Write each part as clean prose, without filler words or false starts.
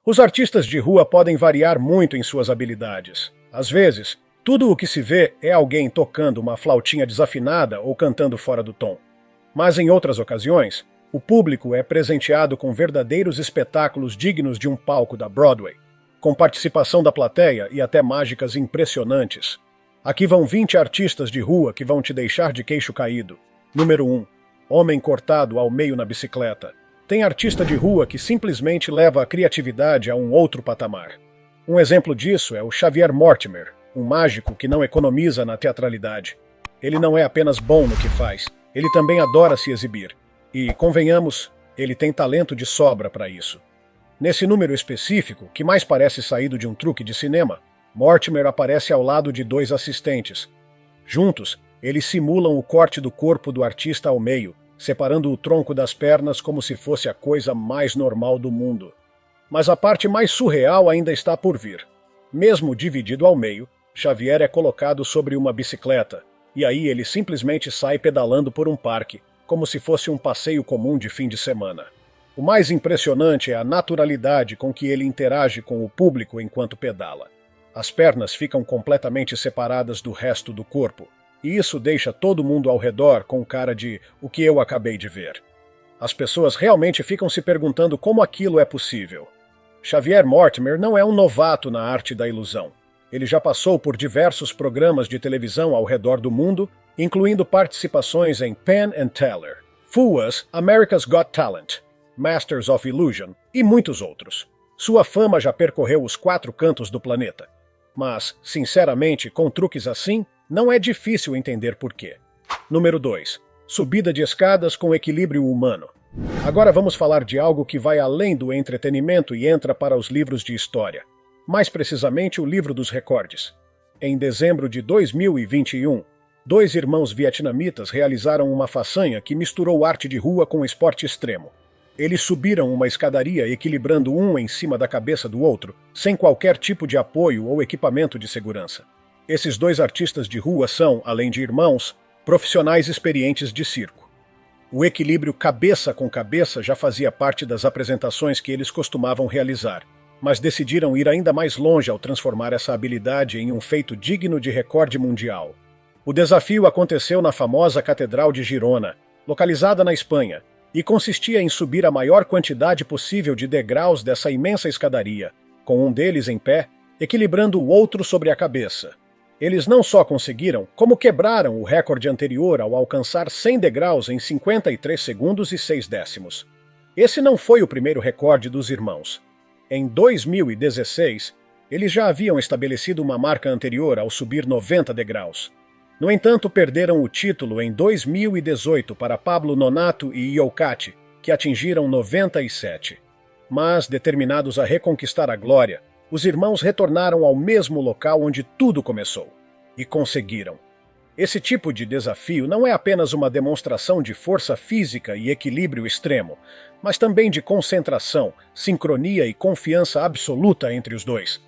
Os artistas de rua podem variar muito em suas habilidades. Às vezes, tudo o que se vê é alguém tocando uma flautinha desafinada ou cantando fora do tom. Mas em outras ocasiões, o público é presenteado com verdadeiros espetáculos dignos de um palco da Broadway, com participação da plateia e até mágicas impressionantes. Aqui vão 20 artistas de rua que vão te deixar de queixo caído. Número 1. Homem cortado ao meio na bicicleta. Tem artista de rua que simplesmente leva a criatividade a um outro patamar. Um exemplo disso é o Xavier Mortimer, um mágico que não economiza na teatralidade. Ele não é apenas bom no que faz, ele também adora se exibir. E, convenhamos, ele tem talento de sobra para isso. Nesse número específico, que mais parece saído de um truque de cinema, Mortimer aparece ao lado de 2 assistentes. Juntos, eles simulam o corte do corpo do artista ao meio, separando o tronco das pernas como se fosse a coisa mais normal do mundo. Mas a parte mais surreal ainda está por vir. Mesmo dividido ao meio, Xavier é colocado sobre uma bicicleta, e aí ele simplesmente sai pedalando por um parque, como se fosse um passeio comum de fim de semana. O mais impressionante é a naturalidade com que ele interage com o público enquanto pedala. As pernas ficam completamente separadas do resto do corpo, e isso deixa todo mundo ao redor com cara de "o que eu acabei de ver". As pessoas realmente ficam se perguntando como aquilo é possível. Xavier Mortimer não é um novato na arte da ilusão. Ele já passou por diversos programas de televisão ao redor do mundo, incluindo participações em Penn and Teller, FUA's America's Got Talent, Masters of Illusion e muitos outros. Sua fama já percorreu os 4 cantos do planeta. Mas, sinceramente, com truques assim, não é difícil entender por quê. Número 2. Subida de escadas com equilíbrio humano. Agora vamos falar de algo que vai além do entretenimento e entra para os livros de história. Mais precisamente o livro dos recordes. Em dezembro de 2021, 2 irmãos vietnamitas realizaram uma façanha que misturou arte de rua com esporte extremo. Eles subiram uma escadaria equilibrando um em cima da cabeça do outro, sem qualquer tipo de apoio ou equipamento de segurança. Esses 2 artistas de rua são, além de irmãos, profissionais experientes de circo. O equilíbrio cabeça com cabeça já fazia parte das apresentações que eles costumavam realizar, mas decidiram ir ainda mais longe ao transformar essa habilidade em um feito digno de recorde mundial. O desafio aconteceu na famosa Catedral de Girona, localizada na Espanha, e consistia em subir a maior quantidade possível de degraus dessa imensa escadaria, com um deles em pé, equilibrando o outro sobre a cabeça. Eles não só conseguiram, como quebraram o recorde anterior ao alcançar 100 degraus em 53 segundos e 6 décimos. Esse não foi o primeiro recorde dos irmãos. Em 2016, eles já haviam estabelecido uma marca anterior ao subir 90 degraus. No entanto, perderam o título em 2018 para Pablo Nonato e Iocati, que atingiram 97. Mas, determinados a reconquistar a glória, os irmãos retornaram ao mesmo local onde tudo começou. E conseguiram. Esse tipo de desafio não é apenas uma demonstração de força física e equilíbrio extremo, mas também de concentração, sincronia e confiança absoluta entre os 2.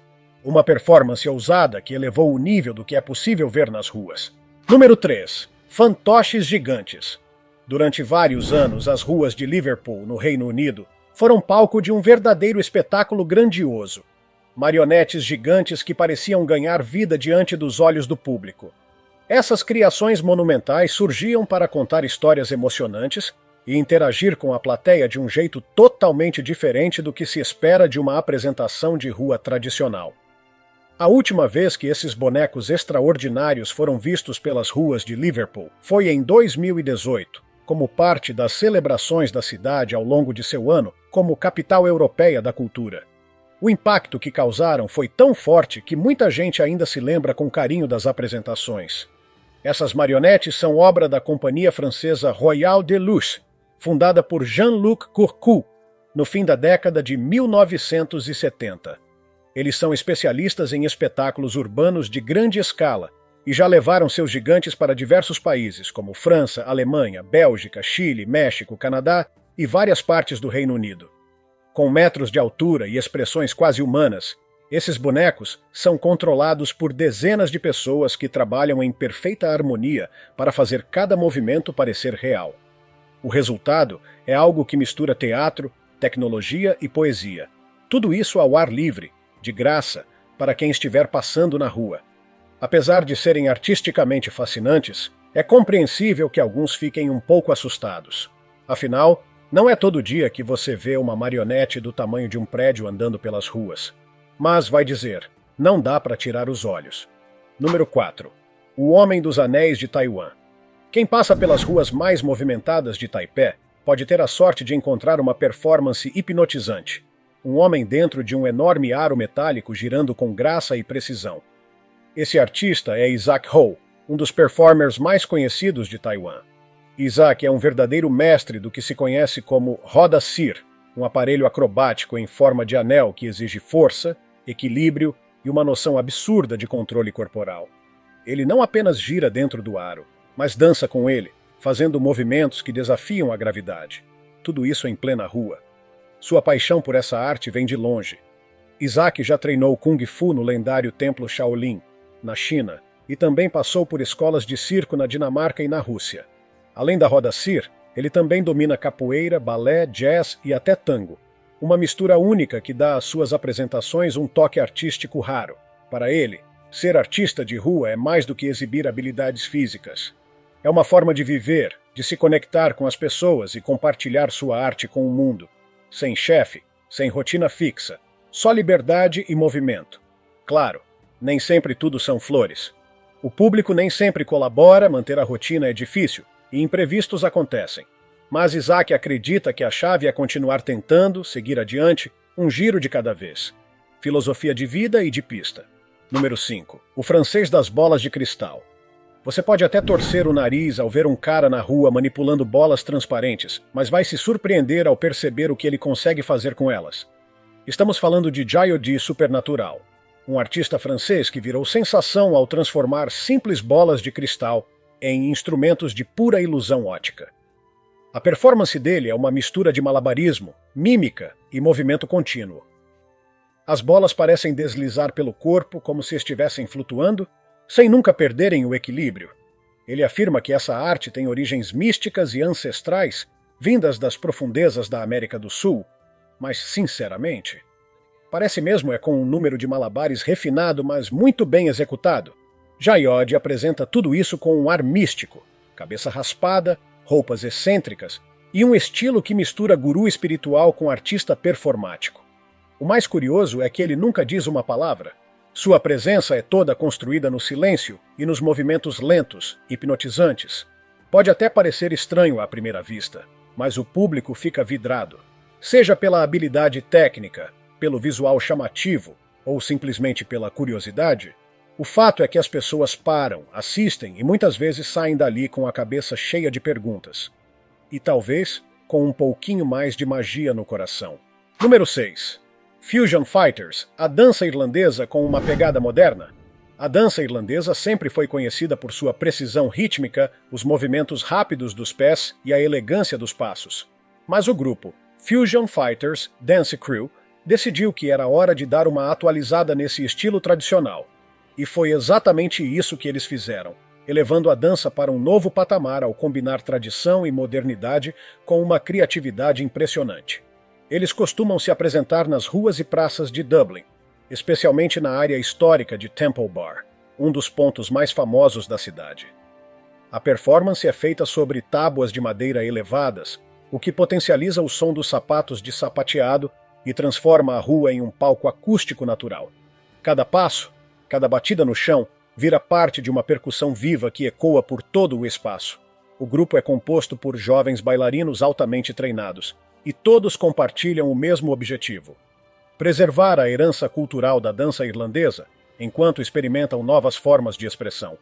Uma performance ousada que elevou o nível do que é possível ver nas ruas. Número 3. Fantoches gigantes. Durante vários anos, as ruas de Liverpool, no Reino Unido, foram palco de um verdadeiro espetáculo grandioso. Marionetes gigantes que pareciam ganhar vida diante dos olhos do público. Essas criações monumentais surgiam para contar histórias emocionantes e interagir com a plateia de um jeito totalmente diferente do que se espera de uma apresentação de rua tradicional. A última vez que esses bonecos extraordinários foram vistos pelas ruas de Liverpool foi em 2018, como parte das celebrações da cidade ao longo de seu ano como capital europeia da cultura. O impacto que causaram foi tão forte que muita gente ainda se lembra com carinho das apresentações. Essas marionetes são obra da companhia francesa Royal de Luxe, fundada por Jean-Luc Courcoult, no fim da década de 1970. Eles são especialistas em espetáculos urbanos de grande escala e já levaram seus gigantes para diversos países, como França, Alemanha, Bélgica, Chile, México, Canadá e várias partes do Reino Unido. Com metros de altura e expressões quase humanas, esses bonecos são controlados por dezenas de pessoas que trabalham em perfeita harmonia para fazer cada movimento parecer real. O resultado é algo que mistura teatro, tecnologia e poesia. Tudo isso ao ar livre, de graça, para quem estiver passando na rua. Apesar de serem artisticamente fascinantes, é compreensível que alguns fiquem um pouco assustados. Afinal, não é todo dia que você vê uma marionete do tamanho de um prédio andando pelas ruas. Mas, vai dizer, não dá para tirar os olhos. Número 4. O Homem dos Anéis de Taiwan. Quem passa pelas ruas mais movimentadas de Taipei pode ter a sorte de encontrar uma performance hipnotizante. Um homem dentro de um enorme aro metálico girando com graça e precisão. Esse artista é Isaac Ho, um dos performers mais conhecidos de Taiwan. Isaac é um verdadeiro mestre do que se conhece como roda Sir, um aparelho acrobático em forma de anel que exige força, equilíbrio e uma noção absurda de controle corporal. Ele não apenas gira dentro do aro, mas dança com ele, fazendo movimentos que desafiam a gravidade. Tudo isso em plena rua. Sua paixão por essa arte vem de longe. Isaac já treinou Kung Fu no lendário Templo Shaolin, na China, e também passou por escolas de circo na Dinamarca e na Rússia. Além da roda Sir, ele também domina capoeira, balé, jazz e até tango. Uma mistura única que dá às suas apresentações um toque artístico raro. Para ele, ser artista de rua é mais do que exibir habilidades físicas. É uma forma de viver, de se conectar com as pessoas e compartilhar sua arte com o mundo. Sem chefe, sem rotina fixa, só liberdade e movimento. Claro, nem sempre tudo são flores. O público nem sempre colabora, manter a rotina é difícil, e imprevistos acontecem. Mas Isaac acredita que a chave é continuar tentando, seguir adiante, um giro de cada vez. Filosofia de vida e de pista. Número 5. O francês das bolas de cristal. Você pode até torcer o nariz ao ver um cara na rua manipulando bolas transparentes, mas vai se surpreender ao perceber o que ele consegue fazer com elas. Estamos falando de Jayodi Supernatural, um artista francês que virou sensação ao transformar simples bolas de cristal em instrumentos de pura ilusão ótica. A performance dele é uma mistura de malabarismo, mímica e movimento contínuo. As bolas parecem deslizar pelo corpo como se estivessem flutuando, sem nunca perderem o equilíbrio. Ele afirma que essa arte tem origens místicas e ancestrais, vindas das profundezas da América do Sul, mas, sinceramente, parece mesmo com um número de malabares refinado, mas muito bem executado. Jayodi apresenta tudo isso com um ar místico, cabeça raspada, roupas excêntricas e um estilo que mistura guru espiritual com artista performático. O mais curioso é que ele nunca diz uma palavra. Sua presença é toda construída no silêncio e nos movimentos lentos, hipnotizantes. Pode até parecer estranho à primeira vista, mas o público fica vidrado. Seja pela habilidade técnica, pelo visual chamativo ou simplesmente pela curiosidade, o fato é que as pessoas param, assistem e muitas vezes saem dali com a cabeça cheia de perguntas. E talvez com um pouquinho mais de magia no coração. Número 6. Fusion Fighters, a dança irlandesa com uma pegada moderna. A dança irlandesa sempre foi conhecida por sua precisão rítmica, os movimentos rápidos dos pés e a elegância dos passos. Mas o grupo Fusion Fighters Dance Crew decidiu que era hora de dar uma atualizada nesse estilo tradicional. E foi exatamente isso que eles fizeram, elevando a dança para um novo patamar ao combinar tradição e modernidade com uma criatividade impressionante. Eles costumam se apresentar nas ruas e praças de Dublin, especialmente na área histórica de Temple Bar, um dos pontos mais famosos da cidade. A performance é feita sobre tábuas de madeira elevadas, o que potencializa o som dos sapatos de sapateado e transforma a rua em um palco acústico natural. Cada passo, cada batida no chão, vira parte de uma percussão viva que ecoa por todo o espaço. O grupo é composto por jovens bailarinos altamente treinados, e todos compartilham o mesmo objetivo: preservar a herança cultural da dança irlandesa, enquanto experimentam novas formas de expressão.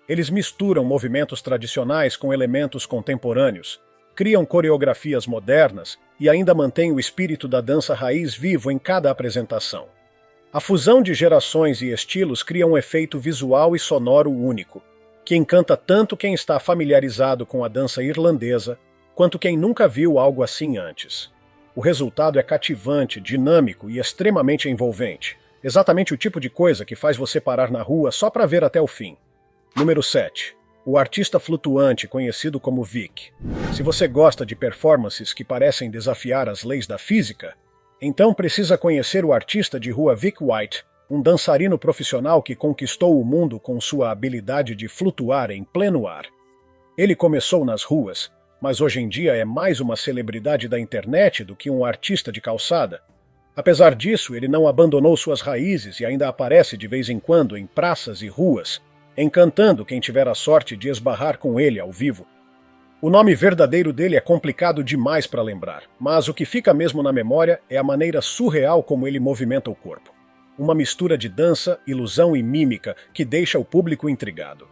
Eles misturam movimentos tradicionais com elementos contemporâneos, criam coreografias modernas e ainda mantêm o espírito da dança raiz vivo em cada apresentação. A fusão de gerações e estilos cria um efeito visual e sonoro único, que encanta tanto quem está familiarizado com a dança irlandesa, quanto quem nunca viu algo assim antes. O resultado é cativante, dinâmico e extremamente envolvente. Exatamente o tipo de coisa que faz você parar na rua só para ver até o fim. Número 7. O artista flutuante conhecido como Vic. Se você gosta de performances que parecem desafiar as leis da física, Então precisa conhecer o artista de rua Vic White, um dançarino profissional que conquistou o mundo com sua habilidade de flutuar em pleno ar. Ele começou nas ruas, mas hoje em dia é mais uma celebridade da internet do que um artista de calçada. Apesar disso, ele não abandonou suas raízes e ainda aparece de vez em quando em praças e ruas, encantando quem tiver a sorte de esbarrar com ele ao vivo. O nome verdadeiro dele é complicado demais para lembrar, mas o que fica mesmo na memória é a maneira surreal como ele movimenta o corpo. Uma mistura de dança, ilusão e mímica que deixa o público intrigado.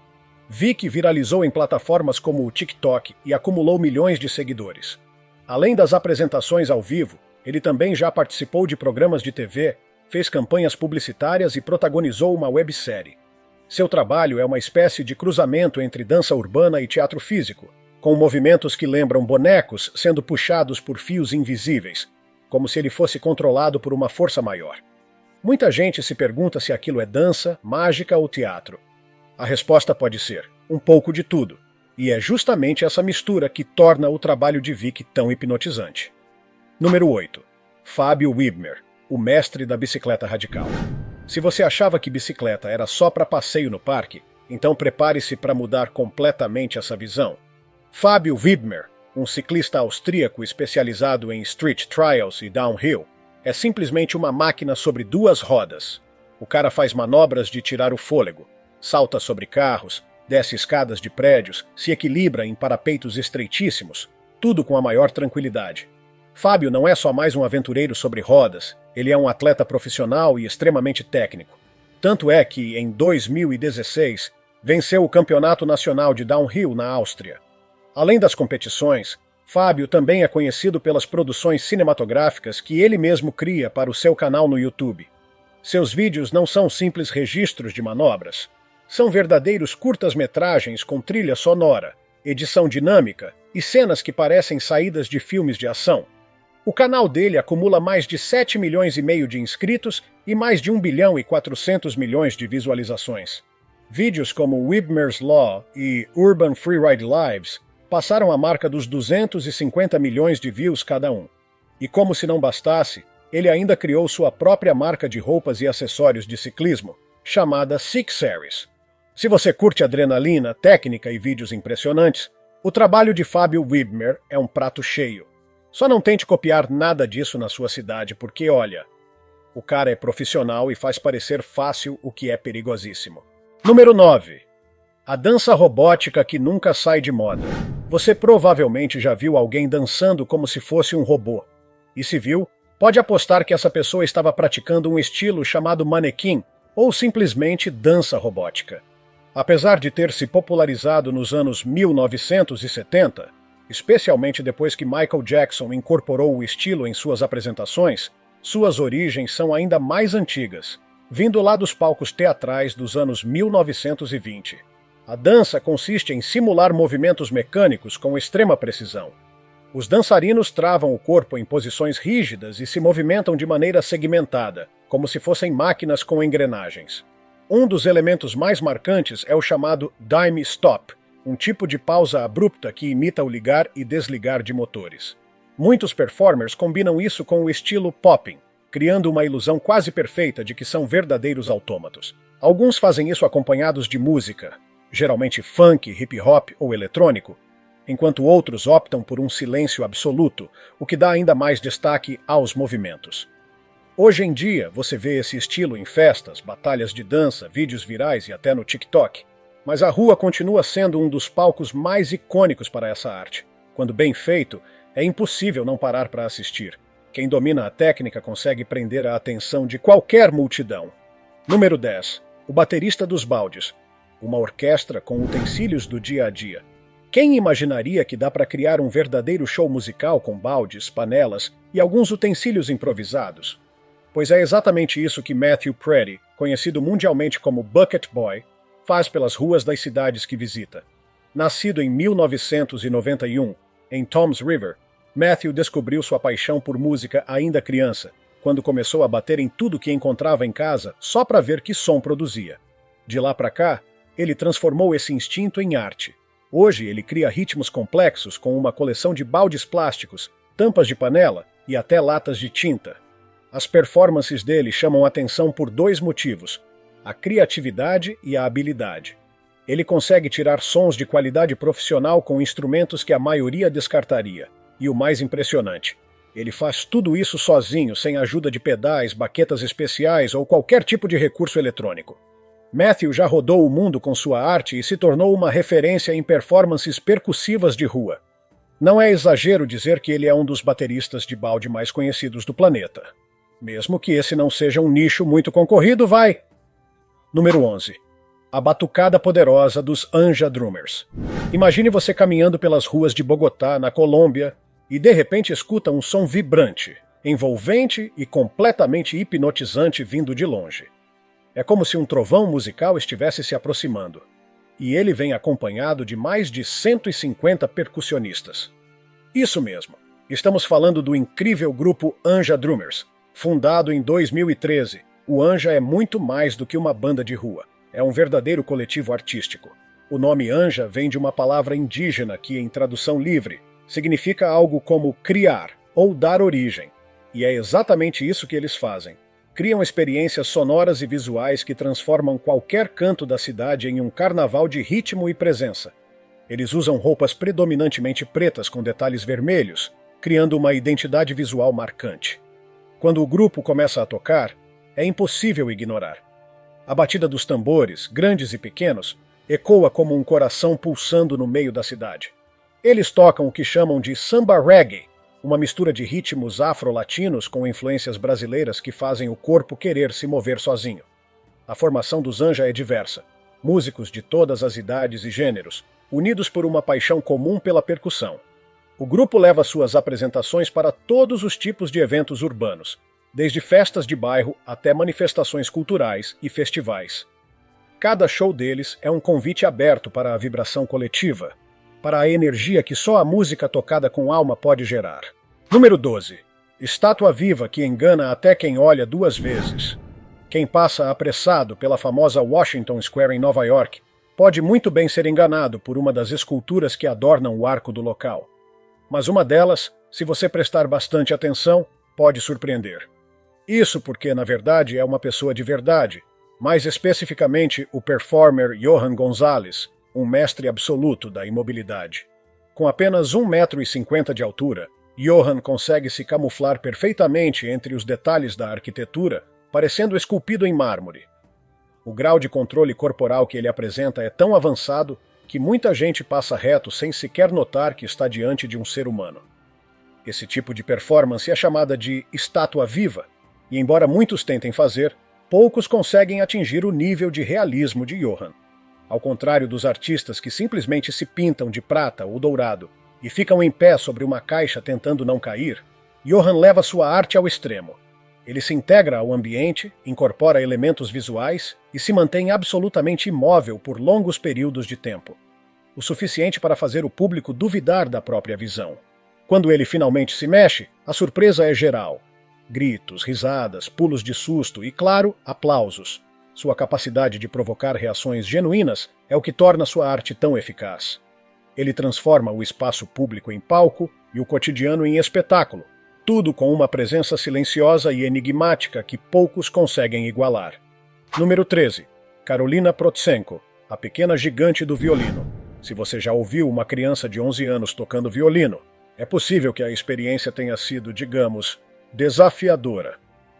Vic viralizou em plataformas como o TikTok e acumulou milhões de seguidores. Além das apresentações ao vivo, ele também já participou de programas de TV, fez campanhas publicitárias e protagonizou uma websérie. Seu trabalho é uma espécie de cruzamento entre dança urbana e teatro físico, com movimentos que lembram bonecos sendo puxados por fios invisíveis, como se ele fosse controlado por uma força maior. Muita gente se pergunta se aquilo é dança, mágica ou teatro. A resposta pode ser um pouco de tudo, e é justamente essa mistura que torna o trabalho de Vic tão hipnotizante. Número 8. Fábio Wibmer, o mestre da bicicleta radical. Se você achava que bicicleta era só para passeio no parque, então prepare-se para mudar completamente essa visão. Fábio Wibmer, um ciclista austríaco especializado em street trials e downhill, é simplesmente uma máquina sobre duas rodas. O cara faz manobras de tirar o fôlego, salta sobre carros, desce escadas de prédios, se equilibra em parapeitos estreitíssimos, tudo com a maior tranquilidade. Fábio não é só mais um aventureiro sobre rodas, ele é um atleta profissional e extremamente técnico. Tanto é que, em 2016, venceu o Campeonato Nacional de Downhill na Áustria. Além das competições, Fábio também é conhecido pelas produções cinematográficas que ele mesmo cria para o seu canal no YouTube. Seus vídeos não são simples registros de manobras. São verdadeiros curtas-metragens com trilha sonora, edição dinâmica e cenas que parecem saídas de filmes de ação. O canal dele acumula mais de 7 milhões e meio de inscritos e mais de 1 bilhão e 400 milhões de visualizações. Vídeos como Wibmer's Law e Urban Freeride Lives passaram a marca dos 250 milhões de views cada um. E como se não bastasse, ele ainda criou sua própria marca de roupas e acessórios de ciclismo, chamada Six Series. Se você curte adrenalina, técnica e vídeos impressionantes, o trabalho de Fábio Wibmer é um prato cheio. Só não tente copiar nada disso na sua cidade, porque, olha, o cara é profissional e faz parecer fácil o que é perigosíssimo. Número 9. A dança robótica que nunca sai de moda. Você provavelmente já viu alguém dançando como se fosse um robô. E se viu, pode apostar que essa pessoa estava praticando um estilo chamado manequim, ou simplesmente dança robótica. Apesar de ter se popularizado nos anos 1970, especialmente depois que Michael Jackson incorporou o estilo em suas apresentações, suas origens são ainda mais antigas, vindo lá dos palcos teatrais dos anos 1920. A dança consiste em simular movimentos mecânicos com extrema precisão. Os dançarinos travam o corpo em posições rígidas e se movimentam de maneira segmentada, como se fossem máquinas com engrenagens. Um dos elementos mais marcantes é o chamado dime stop, um tipo de pausa abrupta que imita o ligar e desligar de motores. Muitos performers combinam isso com o estilo popping, criando uma ilusão quase perfeita de que são verdadeiros autômatos. Alguns fazem isso acompanhados de música, geralmente funk, hip hop ou eletrônico, enquanto outros optam por um silêncio absoluto, o que dá ainda mais destaque aos movimentos. Hoje em dia, você vê esse estilo em festas, batalhas de dança, vídeos virais e até no TikTok. Mas a rua continua sendo um dos palcos mais icônicos para essa arte. Quando bem feito, é impossível não parar para assistir. Quem domina a técnica consegue prender a atenção de qualquer multidão. Número 10. O baterista dos baldes. Uma orquestra com utensílios do dia a dia. Quem imaginaria que dá para criar um verdadeiro show musical com baldes, panelas e alguns utensílios improvisados? Pois é exatamente isso que Matthew Pretty, conhecido mundialmente como Bucket Boy, faz pelas ruas das cidades que visita. Nascido em 1991, em Toms River, Matthew descobriu sua paixão por música ainda criança, quando começou a bater em tudo que encontrava em casa só para ver que som produzia. De lá para cá, ele transformou esse instinto em arte. Hoje ele cria ritmos complexos com uma coleção de baldes plásticos, tampas de panela e até latas de tinta. As performances dele chamam atenção por dois motivos: a criatividade e a habilidade. Ele consegue tirar sons de qualidade profissional com instrumentos que a maioria descartaria. E o mais impressionante, ele faz tudo isso sozinho, sem ajuda de pedais, baquetas especiais ou qualquer tipo de recurso eletrônico. Matthew já rodou o mundo com sua arte e se tornou uma referência em performances percussivas de rua. Não é exagero dizer que ele é um dos bateristas de balde mais conhecidos do planeta. Mesmo que esse não seja um nicho muito concorrido, vai! Número 11. A batucada poderosa dos Anja Drummers. Imagine você caminhando pelas ruas de Bogotá, na Colômbia, e de repente escuta um som vibrante, envolvente e completamente hipnotizante vindo de longe. É como se um trovão musical estivesse se aproximando. E ele vem acompanhado de mais de 150 percussionistas. Isso mesmo, estamos falando do incrível grupo Anja Drummers. Fundado em 2013, o Anja é muito mais do que uma banda de rua. É um verdadeiro coletivo artístico. O nome Anja vem de uma palavra indígena que, em tradução livre, significa algo como criar ou dar origem. E é exatamente isso que eles fazem. Criam experiências sonoras e visuais que transformam qualquer canto da cidade em um carnaval de ritmo e presença. Eles usam roupas predominantemente pretas com detalhes vermelhos, criando uma identidade visual marcante. Quando o grupo começa a tocar, é impossível ignorar. A batida dos tambores, grandes e pequenos, ecoa como um coração pulsando no meio da cidade. Eles tocam o que chamam de samba reggae, uma mistura de ritmos afro-latinos com influências brasileiras que fazem o corpo querer se mover sozinho. A formação dos Anja é diversa. Músicos de todas as idades e gêneros, unidos por uma paixão comum pela percussão. O grupo leva suas apresentações para todos os tipos de eventos urbanos, desde festas de bairro até manifestações culturais e festivais. Cada show deles é um convite aberto para a vibração coletiva, para a energia que só a música tocada com alma pode gerar. Número 12. Estátua viva que engana até quem olha duas vezes. Quem passa apressado pela famosa Washington Square em Nova York pode muito bem ser enganado por uma das esculturas que adornam o arco do local. Mas uma delas, se você prestar bastante atenção, pode surpreender. Isso porque, na verdade, é uma pessoa de verdade, mais especificamente o performer Johan Gonzalez, um mestre absoluto da imobilidade. Com apenas 1,50 m de altura, Johan consegue se camuflar perfeitamente entre os detalhes da arquitetura, parecendo esculpido em mármore. O grau de controle corporal que ele apresenta é tão avançado que muita gente passa reto sem sequer notar que está diante de um ser humano. Esse tipo de performance é chamada de estátua viva, e embora muitos tentem fazer, poucos conseguem atingir o nível de realismo de Johan. Ao contrário dos artistas que simplesmente se pintam de prata ou dourado e ficam em pé sobre uma caixa tentando não cair, Johan leva sua arte ao extremo. Ele se integra ao ambiente, incorpora elementos visuais e se mantém absolutamente imóvel por longos períodos de tempo. O suficiente para fazer o público duvidar da própria visão. Quando ele finalmente se mexe, a surpresa é geral. Gritos, risadas, pulos de susto e, claro, aplausos. Sua capacidade de provocar reações genuínas é o que torna sua arte tão eficaz. Ele transforma o espaço público em palco e o cotidiano em espetáculo, tudo com uma presença silenciosa e enigmática que poucos conseguem igualar. Número 13. Karolina Protsenko, a pequena gigante do violino. Se você já ouviu uma criança de 11 anos tocando violino, é possível que a experiência tenha sido, digamos, desafiadora.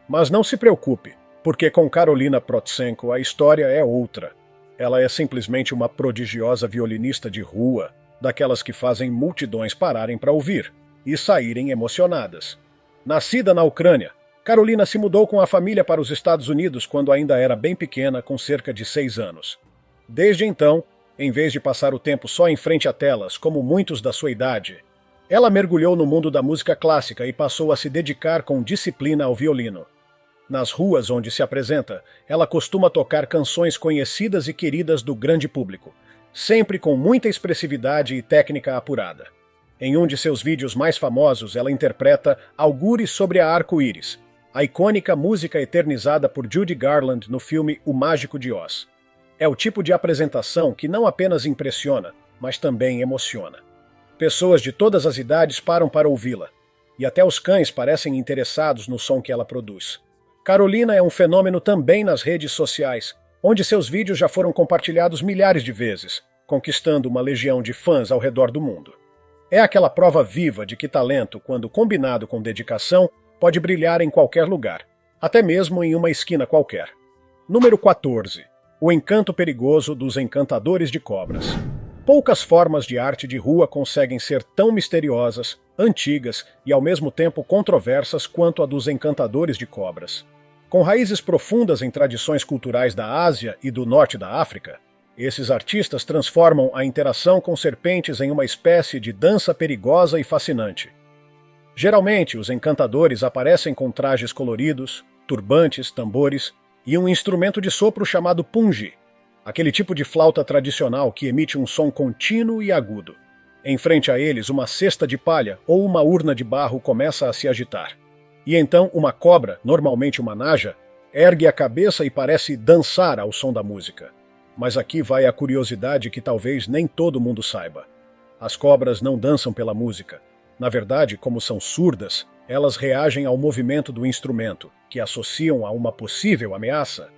Mas não se preocupe, porque com Karolina Protsenko a história é outra. Ela é simplesmente uma prodigiosa violinista de rua, daquelas que fazem multidões pararem para ouvir e saírem emocionadas. Nascida na Ucrânia, Karolina se mudou com a família para os Estados Unidos quando ainda era bem pequena, com cerca de 6 anos. Desde então, em vez de passar o tempo só em frente a telas, como muitos da sua idade, ela mergulhou no mundo da música clássica e passou a se dedicar com disciplina ao violino. Nas ruas onde se apresenta, ela costuma tocar canções conhecidas e queridas do grande público, sempre com muita expressividade e técnica apurada. Em um de seus vídeos mais famosos, ela interpreta Augure sobre a Arco-Íris, a icônica música eternizada por Judy Garland no filme O Mágico de Oz. É o tipo de apresentação que não apenas impressiona, mas também emociona. Pessoas de todas as idades param para ouvi-la, e até os cães parecem interessados no som que ela produz. Carolina é um fenômeno também nas redes sociais, onde seus vídeos já foram compartilhados milhares de vezes, conquistando uma legião de fãs ao redor do mundo. É aquela prova viva de que talento, quando combinado com dedicação, pode brilhar em qualquer lugar, até mesmo em uma esquina qualquer. Número 14. O encanto perigoso dos encantadores de cobras. Poucas formas de arte de rua conseguem ser tão misteriosas, antigas e ao mesmo tempo controversas quanto a dos encantadores de cobras. Com raízes profundas em tradições culturais da Ásia e do norte da África, esses artistas transformam a interação com serpentes em uma espécie de dança perigosa e fascinante. Geralmente, os encantadores aparecem com trajes coloridos, turbantes, tambores e um instrumento de sopro chamado pungi, aquele tipo de flauta tradicional que emite um som contínuo e agudo. Em frente a eles, uma cesta de palha ou uma urna de barro começa a se agitar. E então uma cobra, normalmente uma naja, ergue a cabeça e parece dançar ao som da música. Mas aqui vai a curiosidade que talvez nem todo mundo saiba. As cobras não dançam pela música. Na verdade, como são surdas, elas reagem ao movimento do instrumento, que associam a uma possível ameaça.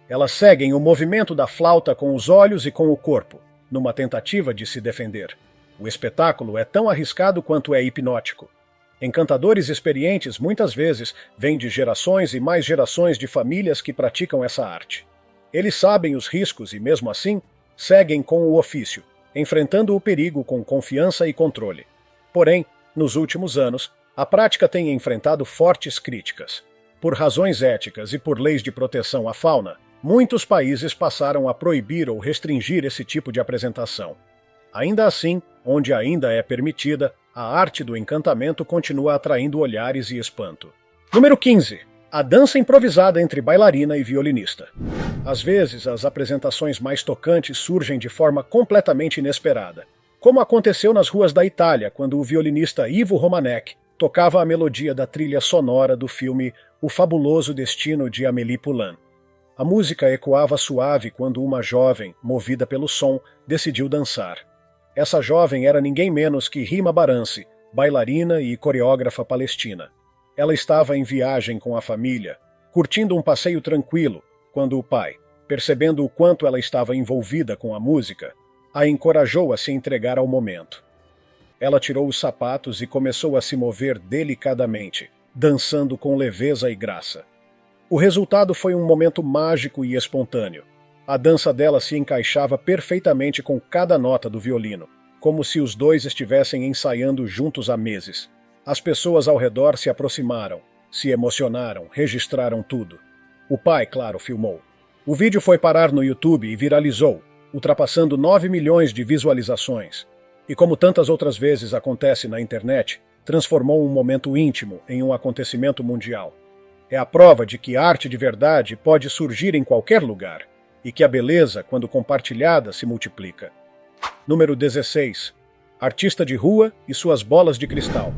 Elas seguem o movimento da flauta com os olhos e com o corpo, numa tentativa de se defender. O espetáculo é tão arriscado quanto é hipnótico. Encantadores experientes muitas vezes vêm de gerações e mais gerações de famílias que praticam essa arte. Eles sabem os riscos e, mesmo assim, seguem com o ofício, enfrentando o perigo com confiança e controle. Porém, nos últimos anos, a prática tem enfrentado fortes críticas. Por razões éticas e por leis de proteção à fauna, muitos países passaram a proibir ou restringir esse tipo de apresentação. Ainda assim, onde ainda é permitida, a arte do encantamento continua atraindo olhares e espanto. Número 15. A dança improvisada entre bailarina e violinista. Às vezes, as apresentações mais tocantes surgem de forma completamente inesperada, como aconteceu nas ruas da Itália, quando o violinista Ivo Romanek tocava a melodia da trilha sonora do filme O Fabuloso Destino de Amélie Poulain. A música ecoava suave quando uma jovem, movida pelo som, decidiu dançar. Essa jovem era ninguém menos que Rima Baranci, bailarina e coreógrafa palestina. Ela estava em viagem com a família, curtindo um passeio tranquilo, quando o pai, percebendo o quanto ela estava envolvida com a música, a encorajou a se entregar ao momento. Ela tirou os sapatos e começou a se mover delicadamente, dançando com leveza e graça. O resultado foi um momento mágico e espontâneo. A dança dela se encaixava perfeitamente com cada nota do violino, como se os dois estivessem ensaiando juntos há meses. As pessoas ao redor se aproximaram, se emocionaram, registraram tudo. O pai, claro, filmou. O vídeo foi parar no YouTube e viralizou, ultrapassando 9 milhões de visualizações. E como tantas outras vezes acontece na internet, transformou um momento íntimo em um acontecimento mundial. É a prova de que arte de verdade pode surgir em qualquer lugar, e que a beleza, quando compartilhada, se multiplica. Número 16. Artista de rua e suas bolas de cristal.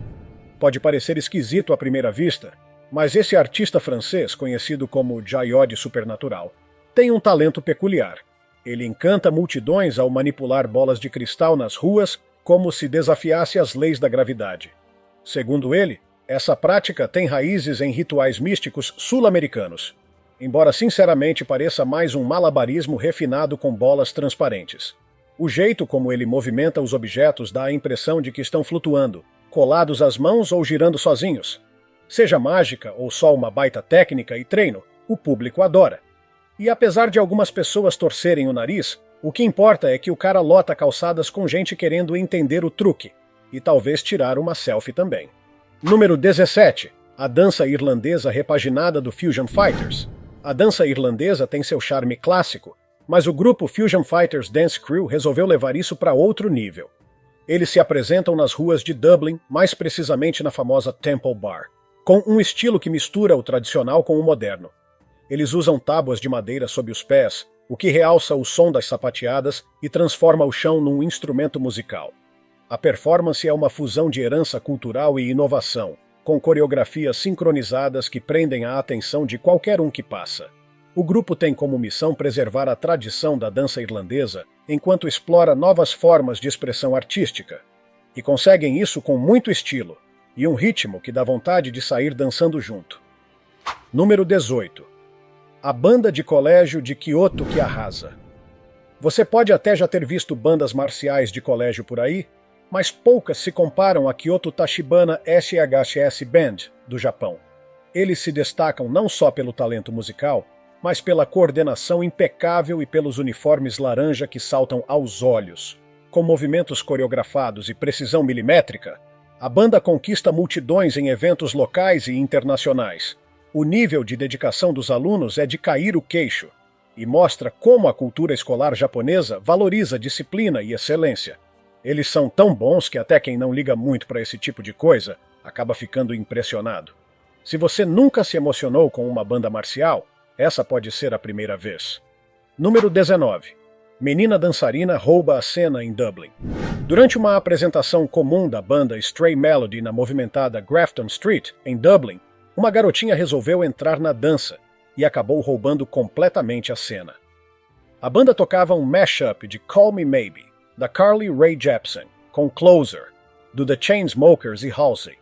Pode parecer esquisito à primeira vista, mas esse artista francês, conhecido como Jayod Supernatural, tem um talento peculiar. Ele encanta multidões ao manipular bolas de cristal nas ruas como se desafiasse as leis da gravidade. Segundo ele, essa prática tem raízes em rituais místicos sul-americanos, embora sinceramente pareça mais um malabarismo refinado com bolas transparentes. O jeito como ele movimenta os objetos dá a impressão de que estão flutuando, colados às mãos ou girando sozinhos. Seja mágica ou só uma baita técnica e treino, o público adora. E apesar de algumas pessoas torcerem o nariz, o que importa é que o cara lota calçadas com gente querendo entender o truque, e talvez tirar uma selfie também. Número 17. A dança irlandesa repaginada do Fusion Fighters. A dança irlandesa tem seu charme clássico, mas o grupo Fusion Fighters Dance Crew resolveu levar isso para outro nível. Eles se apresentam nas ruas de Dublin, mais precisamente na famosa Temple Bar, com um estilo que mistura o tradicional com o moderno. Eles usam tábuas de madeira sob os pés, o que realça o som das sapateadas e transforma o chão num instrumento musical. A performance é uma fusão de herança cultural e inovação, com coreografias sincronizadas que prendem a atenção de qualquer um que passa. O grupo tem como missão preservar a tradição da dança irlandesa enquanto explora novas formas de expressão artística. E conseguem isso com muito estilo. e um ritmo que dá vontade de sair dançando junto. Número 18. A banda de colégio de Kyoto que arrasa. Você pode até já ter visto bandas marciais de colégio por aí, mas poucas se comparam a Kyoto Tachibana SHS Band, do Japão. Eles se destacam não só pelo talento musical, mas pela coordenação impecável e pelos uniformes laranja que saltam aos olhos. Com movimentos coreografados e precisão milimétrica, a banda conquista multidões em eventos locais e internacionais. O nível de dedicação dos alunos é de cair o queixo e mostra como a cultura escolar japonesa valoriza disciplina e excelência. Eles são tão bons que até quem não liga muito para esse tipo de coisa acaba ficando impressionado. Se você nunca se emocionou com uma banda marcial, essa pode ser a primeira vez. Número 19. Menina dançarina rouba a cena em Dublin. Durante uma apresentação comum da banda Stray Melody na movimentada Grafton Street, em Dublin, uma garotinha resolveu entrar na dança e acabou roubando completamente a cena. A banda tocava um mashup de Call Me Maybe, da Carly Rae Jepsen, com Closer, do The Chainsmokers e Halsey.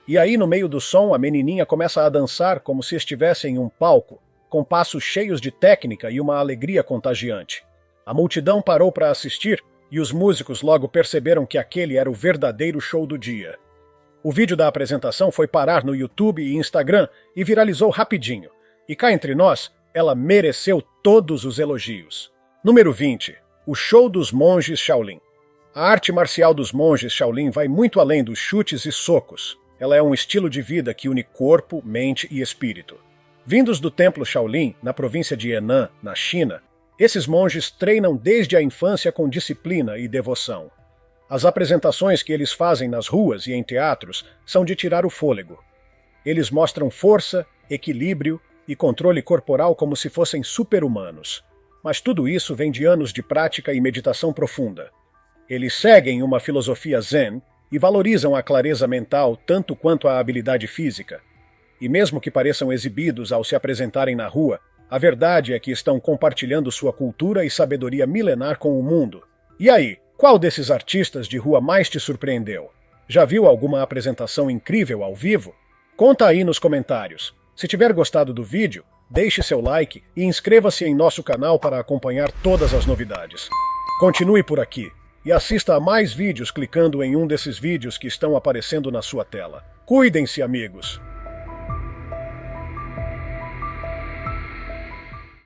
E aí, no meio do som, a menininha começa a dançar como se estivesse em um palco, com passos cheios de técnica e uma alegria contagiante. A multidão parou para assistir e os músicos logo perceberam que aquele era o verdadeiro show do dia. O vídeo da apresentação foi parar no YouTube e Instagram e viralizou rapidinho. E cá entre nós, ela mereceu todos os elogios. Número 20. O show dos monges Shaolin. A arte marcial dos monges Shaolin vai muito além dos chutes e socos. Ela é um estilo de vida que une corpo, mente e espírito. Vindos do templo Shaolin, na província de Henan, na China, esses monges treinam desde a infância com disciplina e devoção. As apresentações que eles fazem nas ruas e em teatros são de tirar o fôlego. Eles mostram força, equilíbrio e controle corporal como se fossem super-humanos. Mas tudo isso vem de anos de prática e meditação profunda. Eles seguem uma filosofia zen e valorizam a clareza mental tanto quanto a habilidade física. E mesmo que pareçam exibidos ao se apresentarem na rua, a verdade é que estão compartilhando sua cultura e sabedoria milenar com o mundo. E aí, qual desses artistas de rua mais te surpreendeu? Já viu alguma apresentação incrível ao vivo? Conta aí nos comentários. Se tiver gostado do vídeo, deixe seu like e inscreva-se em nosso canal para acompanhar todas as novidades. Continue por aqui e assista a mais vídeos clicando em um desses vídeos que estão aparecendo na sua tela. Cuidem-se, amigos!